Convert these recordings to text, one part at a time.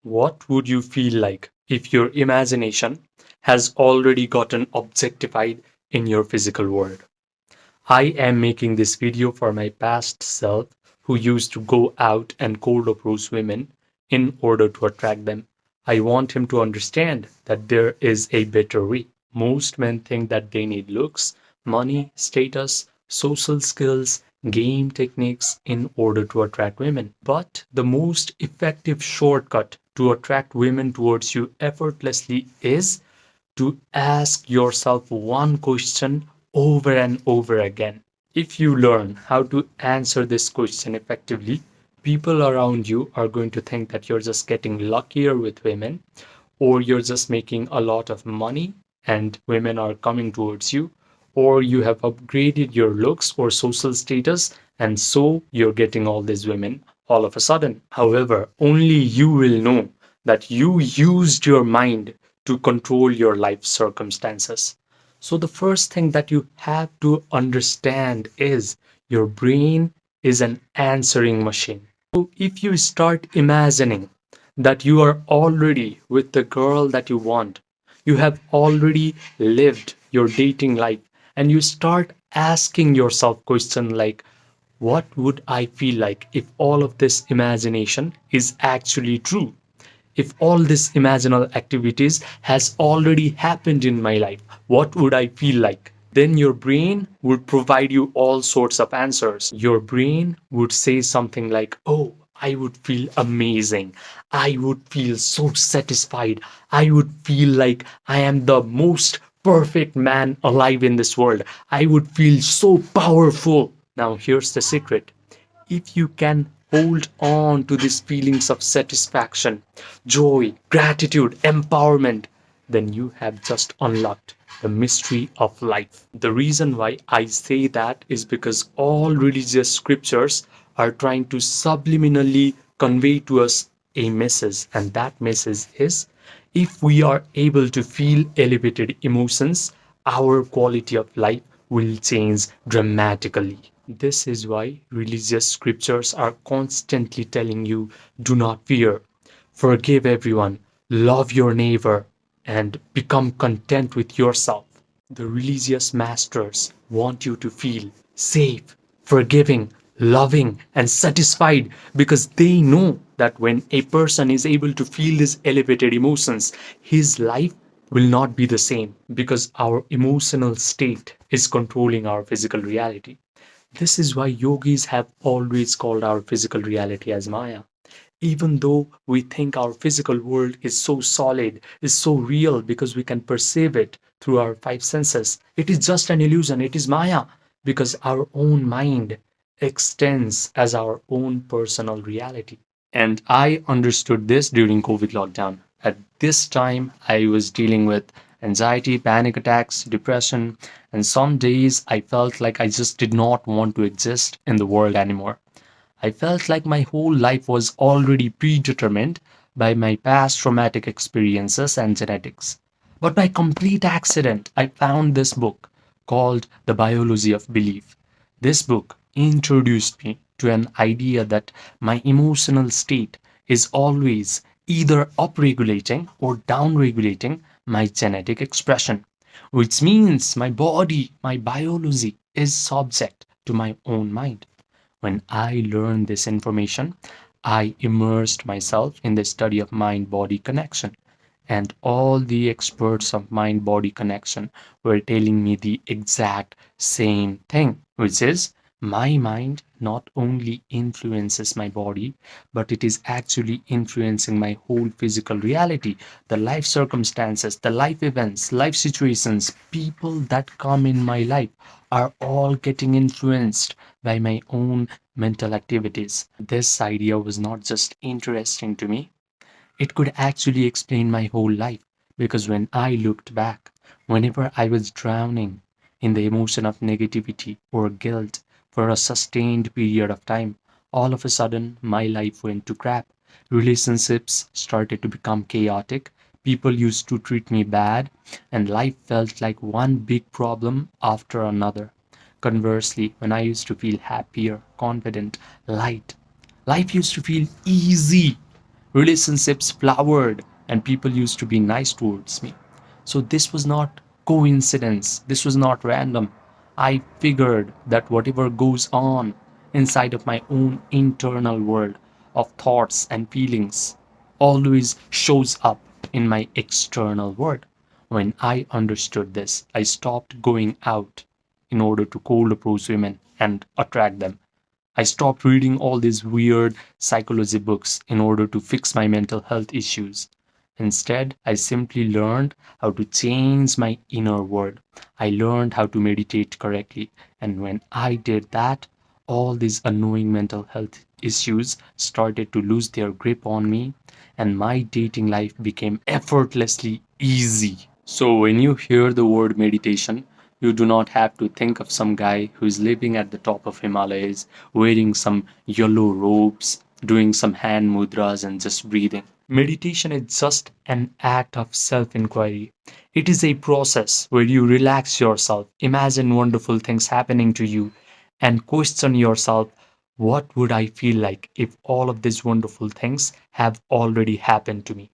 What would you feel like if your imagination has already gotten objectified in your physical world? I am making this video for my past self who used to go out and cold approach women in order to attract them. I want him to understand that there is a better way. Most men think that they need looks, money, status, social skills, game techniques in order to attract women. But the most effective shortcut to attract women towards you effortlessly is to ask yourself one question over and over again. If you learn how to answer this question effectively, people around you are going to think that you're just getting luckier with women, or you're just making a lot of money and women are coming towards you, or you have upgraded your looks or social status, and so you're getting all these women all of a sudden. However, only you will know that you used your mind to control your life circumstances. So, the first thing that you have to understand is your brain is an answering machine. So, if you start imagining that you are already with the girl that you want, you have already lived your dating life, and you start asking yourself question like, what would I feel like if all of this imagination is actually true? If all this imaginal activities has already happened in my life, what would I feel like? Then your brain would provide you all sorts of answers. Your brain would say something like, oh, I would feel amazing. I would feel so satisfied. I would feel like I am the most perfect man alive in this world. I would feel so powerful. Now, here's the secret. If you can hold on to these feelings of satisfaction, joy, gratitude, empowerment, then you have just unlocked the mystery of life. The reason why I say that is because all religious scriptures are trying to subliminally convey to us a message, and that message is if we are able to feel elevated emotions, our quality of life will change dramatically. This is why religious scriptures are constantly telling you do not fear, forgive everyone, love your neighbor, and become content with yourself. The religious masters want you to feel safe, forgiving, loving, and satisfied because they know that when a person is able to feel these elevated emotions, his life will not be the same because our emotional state is controlling our physical reality. This is why yogis have always called our physical reality as Maya. Even though we think our physical world is so solid, is so real because we can perceive it through our five senses, it is just an illusion, it is Maya because our own mind extends as our own personal reality. And I understood this during COVID lockdown. At this time, I was dealing with anxiety, panic attacks, depression, and some days I felt like I just did not want to exist in the world anymore. I felt like my whole life was already predetermined by my past traumatic experiences and genetics. But by complete accident, I found this book called The Biology of Belief. This book introduced me to an idea that my emotional state is always either upregulating or downregulating my genetic expression, which means my body, my biology is subject to my own mind. When I learned this information, I immersed myself in the study of mind body connection. And all the experts of mind body connection were telling me the exact same thing, which is my mind not only influences my body, but it is actually influencing my whole physical reality, the life circumstances, the life events, life situations, people that come in my life are all getting influenced by my own mental activities. This idea was not just interesting to me, it could actually explain my whole life because when I looked back, whenever I was drowning in the emotion of negativity or guilt for a sustained period of time, all of a sudden my life went to crap. Relationships started to become chaotic. People used to treat me bad, and life felt like one big problem after another. Conversely, when I used to feel happier, confident, light, life used to feel easy relationships flowered, and people used to be nice towards me. So this was not coincidence, this was not random. I figured that whatever goes on inside of my own internal world of thoughts and feelings always shows up in my external world. When I understood this, I stopped going out in order to cold approach women and attract them. I stopped reading all these weird psychology books in order to fix my mental health issues. Instead, I simply learned how to change my inner world. I learned how to meditate correctly. And when I did that, all these annoying mental health issues started to lose their grip on me, and my dating life became effortlessly easy. So, when you hear the word meditation, you do not have to think of some guy who is living at the top of Himalayas, wearing some yellow robes, doing some hand mudras, and just breathing. Meditation is just an act of self inquiry. It is a process where you relax yourself, imagine wonderful things happening to you, and question yourself, what would I feel like if all of these wonderful things have already happened to me?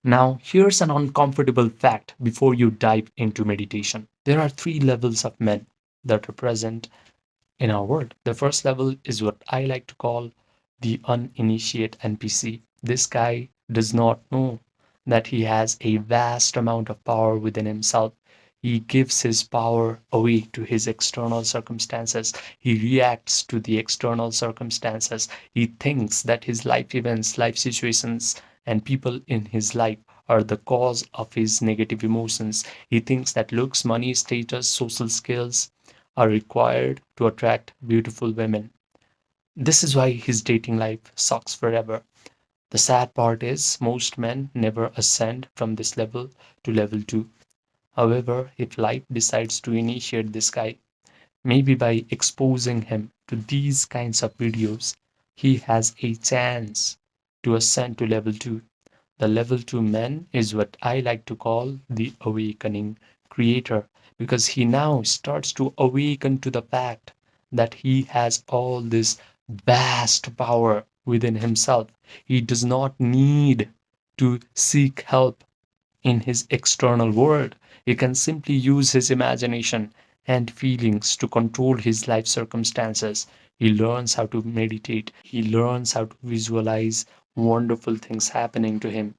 Now, here's an uncomfortable fact before you dive into meditation. There are three levels of men that are present in our world. The first level is what I like to call the uninitiated NPC. This guy does not know that he has a vast amount of power within himself. He gives his power away to his external circumstances. He reacts to the external circumstances. He thinks that his life events, life situations, and people in his life are the cause of his negative emotions. He thinks that looks, money, status, social skills are required to attract beautiful women. This is why his dating life sucks forever. The sad part is most men never ascend from this level to level 2. However, if life decides to initiate this guy, maybe by exposing him to these kinds of videos, he has a chance to ascend to level 2. The level 2 man is what I like to call the awakening creator, because he now starts to awaken to the fact that he has all this vast power within himself. He does not need to seek help in his external world. He can simply use his imagination and feelings to control his life circumstances. He learns how to meditate. He learns how to visualize wonderful things happening to him.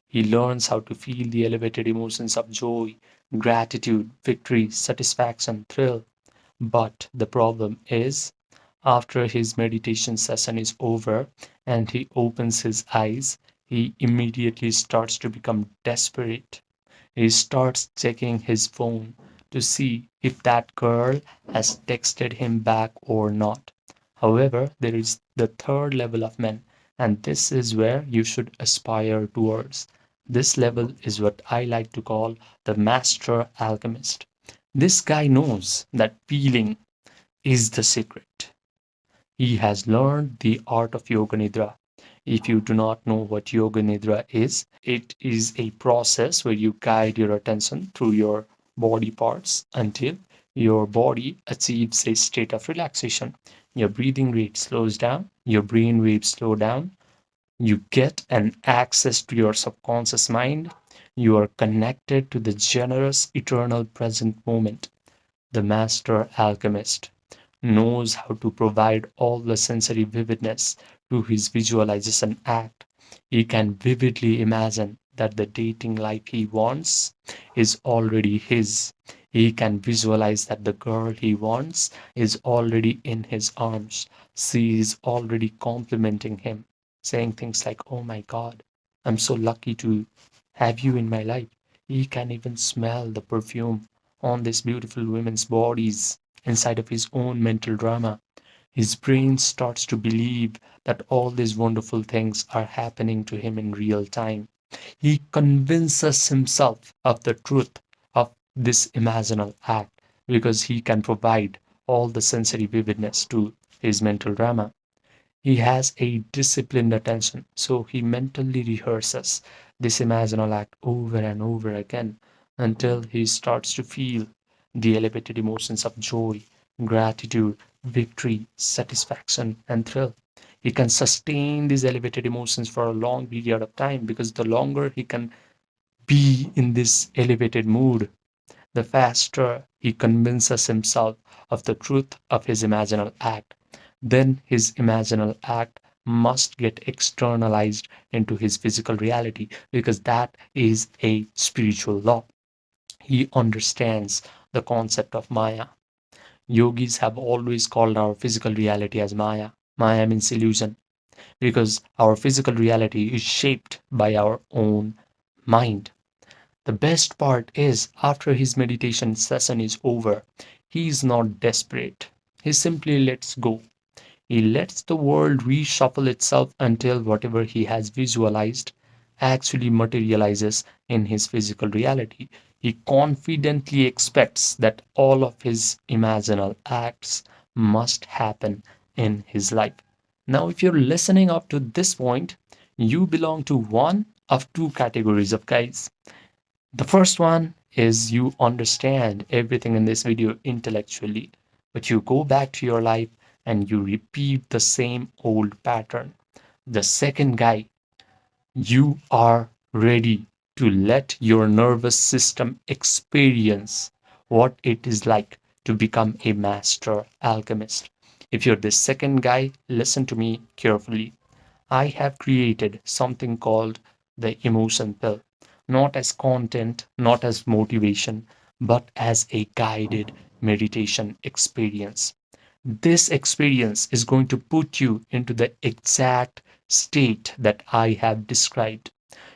He learns how to feel the elevated emotions of joy, gratitude, victory, satisfaction, thrill. But the problem is, after his meditation session is over and he opens his eyes, he immediately starts to become desperate. He starts checking his phone to see if that girl has texted him back or not. However, there is the third level of men, and this is where you should aspire towards. This level is what I like to call the master alchemist. This guy knows that feeling is the secret. He has learned the art of Yoga Nidra. If you do not know what Yoga Nidra is, it is a process where you guide your attention through your body parts until your body achieves a state of relaxation. Your breathing rate slows down, your brain waves slow down, you get an access to your subconscious mind, you are connected to the generous, eternal present moment. The master alchemist knows how to provide all the sensory vividness to his visualization act. He can vividly imagine that the dating life he wants is already his. He can visualize that the girl he wants is already in his arms. She is already complimenting him, saying things like, "Oh my God, I'm so lucky to have you in my life." He can even smell the perfume on these beautiful women's bodies inside of his own mental drama. His brain starts to believe that all these wonderful things are happening to him in real time. He convinces himself of the truth of this imaginal act because he can provide all the sensory vividness to his mental drama. He has a disciplined attention, so he mentally rehearses this imaginal act over and over again until he starts to feel the elevated emotions of joy, gratitude, victory, satisfaction, and thrill. He can sustain these elevated emotions for a long period of time, because the longer he can be in this elevated mood, the faster he convinces himself of the truth of his imaginal act. Then his imaginal act must get externalized into his physical reality, because that is a spiritual law. He understands the concept of Maya. Yogis have always called our physical reality as Maya. Maya means illusion, because our physical reality is shaped by our own mind. The best part is, after his meditation session is over, he is not desperate. He simply lets go. He lets the world reshuffle itself until whatever he has visualized actually materializes in his physical reality. He confidently expects that all of his imaginal acts must happen in his life. Now, if you're listening up to this point, you belong to one of two categories of guys. The first one is you understand everything in this video intellectually, but you go back to your life and you repeat the same old pattern. The second guy, you are ready to let your nervous system experience what it is like to become a master alchemist. If you're the second guy, listen to me carefully. I have created something called the emotion pill, not as content, not as motivation, but as a guided meditation experience. This experience is going to put you into the exact state that I have described.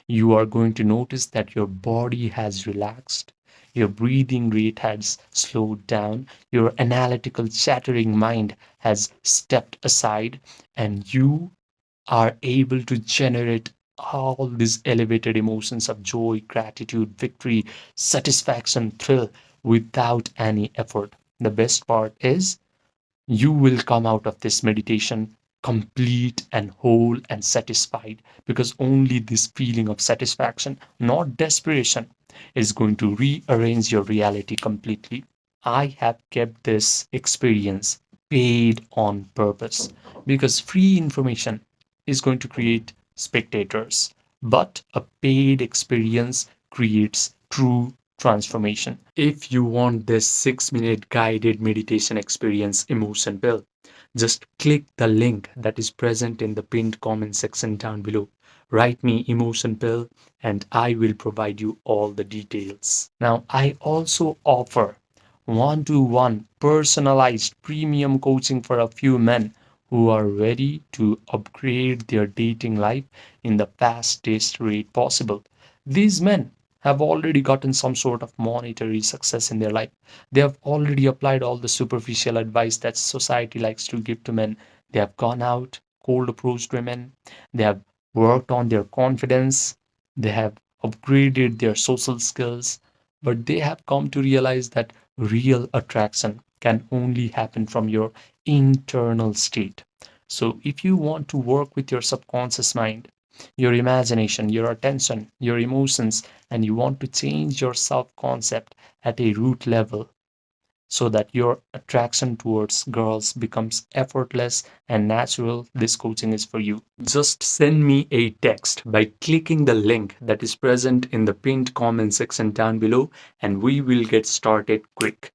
You are going to notice that your body has relaxed, your breathing rate has slowed down, your analytical, chattering mind has stepped aside, and you are able to generate all these elevated emotions of joy, gratitude, victory, satisfaction, thrill without any effort. The best part is, you will come out of this meditation complete and whole and satisfied, because only this feeling of satisfaction, not desperation, is going to rearrange your reality completely. I have kept this experience paid on purpose, because free information is going to create spectators, but a paid experience creates true transformation. If you want this 6-minute guided meditation experience emotion pill, just click the link that is present in the pinned comment section down below. Write me emotion pill and I will provide you all the details. Now, I also offer one-to-one personalized premium coaching for a few men who are ready to upgrade their dating life in the fastest rate possible. These men have already gotten some sort of monetary success in their life. They have already applied all the superficial advice that society likes to give to men. They have gone out, cold approached women. They have worked on their confidence. They have upgraded their social skills. But they have come to realize that real attraction can only happen from your internal state. So, if you want to work with your subconscious mind, your imagination, your attention, your emotions, and you want to change your self concept at a root level so that your attraction towards girls becomes effortless and natural, this coaching is for you. Just send me a text by clicking the link that is present in the pinned comment section down below, and we will get started quick.